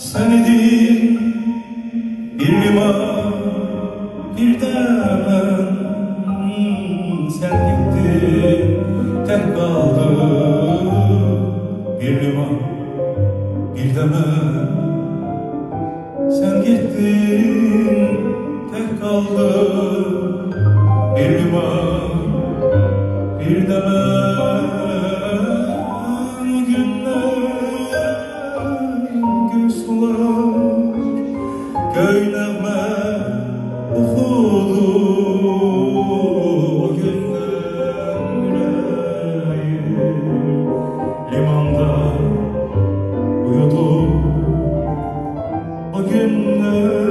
Senidir bir liman, bir demen. Sen gittin, tek kaldı bir liman, bir demen. Sen gittin, tek kaldı bir liman, bir demen. Göyneme okudu o günden yüreğim limanda uyudu o günler.